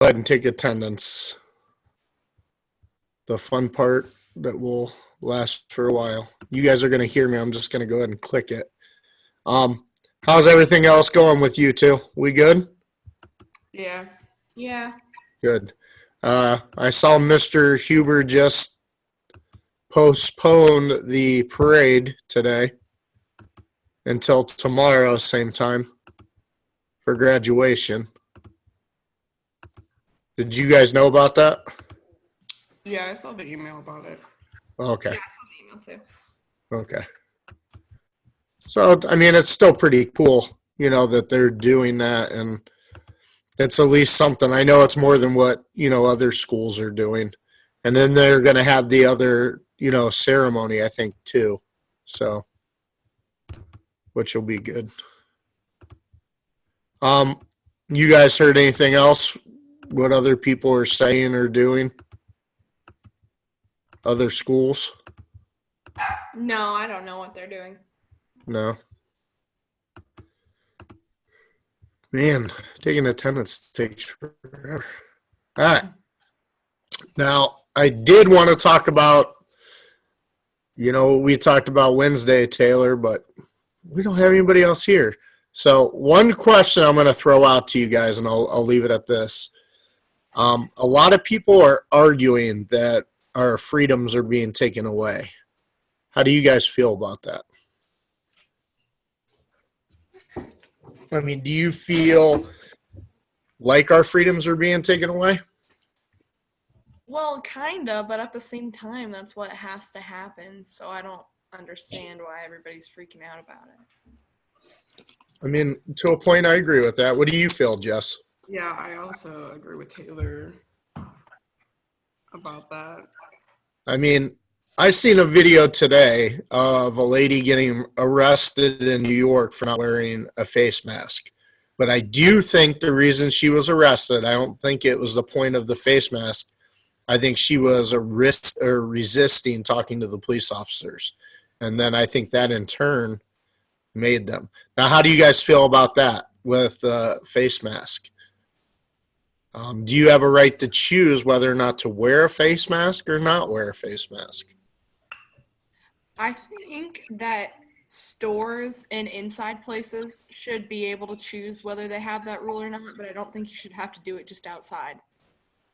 ahead and take attendance. The fun part that will last for a while. You guys are going to hear me. I'm just going to go ahead and click it. How's everything else going with you two? We good? Yeah. Yeah. Good. I saw Mr. Huber just postpone the parade today until tomorrow, same time, for graduation. Did you guys know about that? Yeah, I saw the email about it. Okay. Yeah, I saw the email too. Okay. So, I mean, it's still pretty cool, that they're doing that, and it's at least something. I know it's more than what, other schools are doing. And then they're going to have the other, ceremony, I think, too. So, which will be good. You guys heard anything else? What other people are saying or doing? Other schools? No, I don't know what they're doing. No. Man, taking attendance takes forever. All right. Now, I did want to talk about, we talked about Wednesday, Taylor, but we don't have anybody else here. So one question I'm going to throw out to you guys, and I'll leave it at this. A lot of people are arguing that our freedoms are being taken away. How do you guys feel about that? I mean, do you feel like our freedoms are being taken away? Well, kinda, but at the same time, that's what has to happen. So I don't understand why everybody's freaking out about it. I mean, to a point, I agree with that. What do you feel, Jess? Yeah, I also agree with Taylor about that. I mean, I seen a video today of a lady getting arrested in New York for not wearing a face mask. But I do think the reason she was arrested, I don't think it was the point of the face mask. I think she was resisting talking to the police officers. And then I think that in turn made them. Now, how do you guys feel about that with the face mask? Do you have a right to choose whether or not to wear a face mask or not wear a face mask? I think that stores and inside places should be able to choose whether they have that rule or not, but I don't think you should have to do it just outside.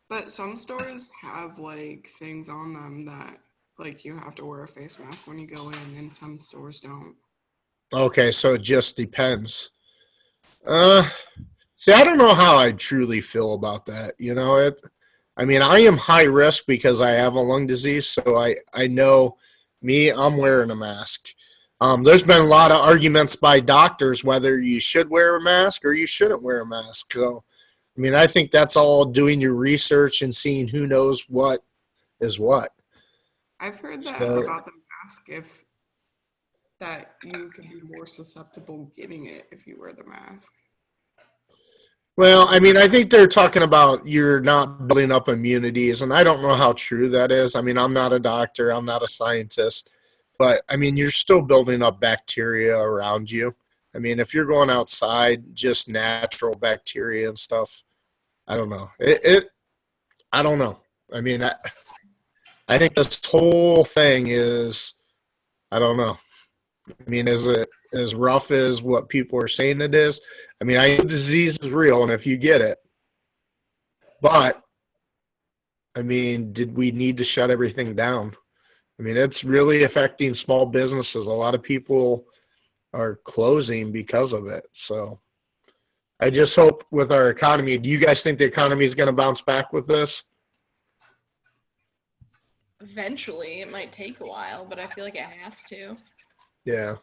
But some stores have things on them that you have to wear a face mask when you go in, and some stores don't. Okay, so it just depends. See, I don't know how I truly feel about that. I mean, I am high risk because I have a lung disease, so I know me, I'm wearing a mask. There's been a lot of arguments by doctors whether you should wear a mask or you shouldn't wear a mask. So, I mean, I think that's all doing your research and seeing who knows what is what. I've heard that about the mask, that you can be more susceptible getting it if you wear the mask. Well, I mean, I think they're talking about you're not building up immunities, and I don't know how true that is. I mean, I'm not a doctor, I'm not a scientist, but I mean, you're still building up bacteria around you. I mean, if you're going outside, just natural bacteria and stuff, I don't know. I don't know. I mean, I think this whole thing is, I don't know. I mean, is it as rough as what people are saying it is? I mean, I know disease is real, and if you get it, but I mean, did we need to shut everything down? I mean, it's really affecting small businesses. A lot of people are closing because of it. So I just hope with our economy, do you guys think the economy is going to bounce back with this? Eventually, it might take a while, but I feel like it has to. Yeah.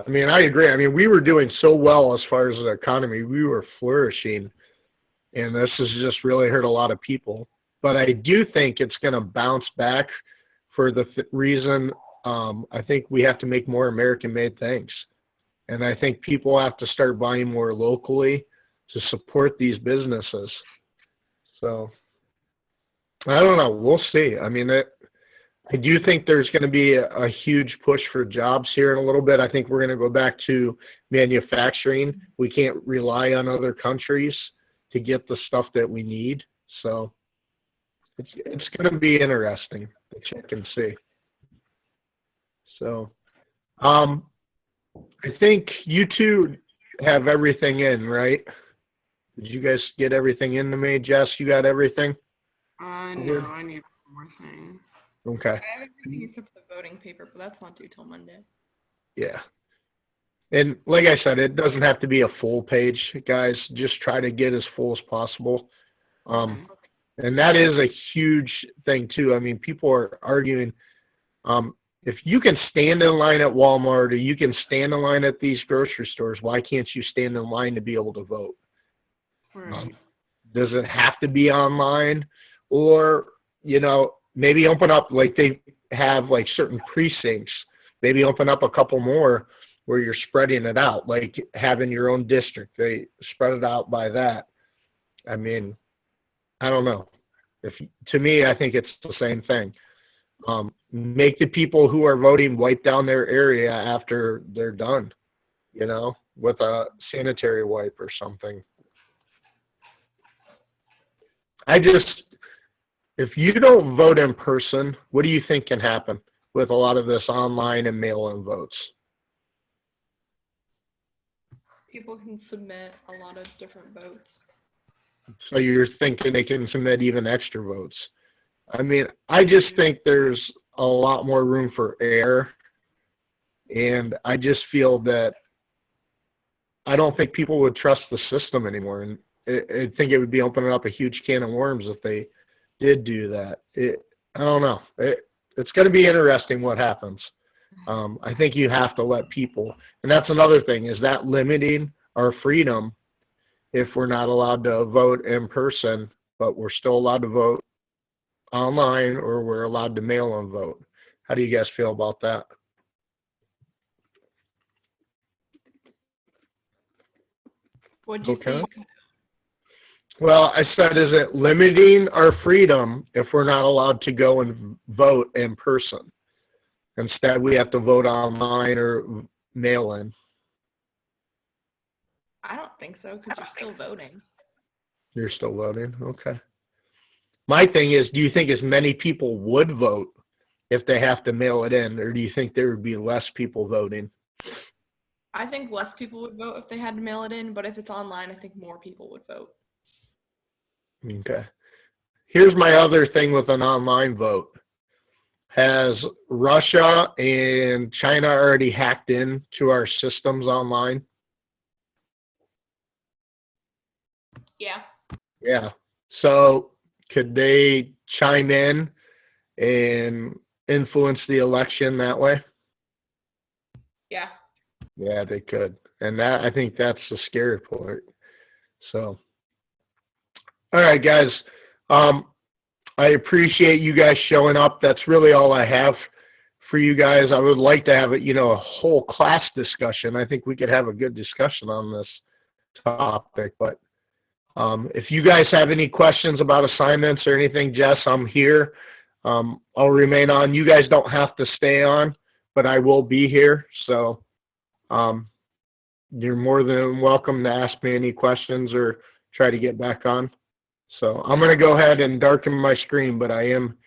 I mean, I agree. I mean, we were doing so well as far as the economy. We were flourishing, and this has just really hurt a lot of people. But I do think it's going to bounce back for the reason I think we have to make more American-made things. And I think people have to start buying more locally to support these businesses. So, I don't know. We'll see. I mean, I do think there's going to be a huge push for jobs here in a little bit. I think we're going to go back to manufacturing. We can't rely on other countries. to get the stuff that we need. So it's going to be interesting to check and see. So I think you two have everything in, right? Did you guys get everything in to me? Jess, you got everything? No, I need one more thing. Okay. I have everything except for the voting paper, but that's not due till Monday. Yeah. And like I said, it doesn't have to be a full page, guys. Just try to get as full as possible. And that is a huge thing too. I mean, people are arguing, if you can stand in line at Walmart or you can stand in line at these grocery stores, why can't you stand in line to be able to vote? Right. Does it have to be online? Or, you know, maybe open up, like they have like certain precincts, maybe open up a couple more where you're spreading it out, like having your own district. They spread it out by that. I mean, I don't know. To me, I think it's the same thing. Make the people who are voting wipe down their area after they're done, you know, with a sanitary wipe or something. If you don't vote in person, what do you think can happen with a lot of this online and mail-in votes? People can submit a lot of different votes. So you're thinking they can submit even extra votes. I mean, I just think there's a lot more room for error. And I just feel that I don't think people would trust the system anymore. And I think it would be opening up a huge can of worms if they did do that. I don't know. It's going to be interesting what happens. I think you have to let people, and that's another thing, is that limiting our freedom if we're not allowed to vote in person, but we're still allowed to vote online, or we're allowed to mail and vote. How do you guys feel about that? What'd you say? Okay. Well, I said, is it limiting our freedom if we're not allowed to go and vote in person? Instead, we have to vote online or mail in. I don't think so, because you're still voting. You're still voting? Okay. My thing is, do you think as many people would vote if they have to mail it in, or do you think there would be less people voting? I think less people would vote if they had to mail it in, but if it's online, I think more people would vote. Okay. Here's my other thing with an online vote. Has Russia and China already hacked into our systems online? Yeah. Yeah. So could they chime in and influence the election that way? Yeah. Yeah, they could. And that, I think that's the scary part. So, all right, guys. I appreciate you guys showing up. That's really all I have for you guys. I would like to have a whole class discussion. I think we could have a good discussion on this topic. But if you guys have any questions about assignments or anything, Jess, I'm here. I'll remain on. You guys don't have to stay on, but I will be here. So you're more than welcome to ask me any questions or try to get back on. So I'm going to go ahead and darken my screen, but I am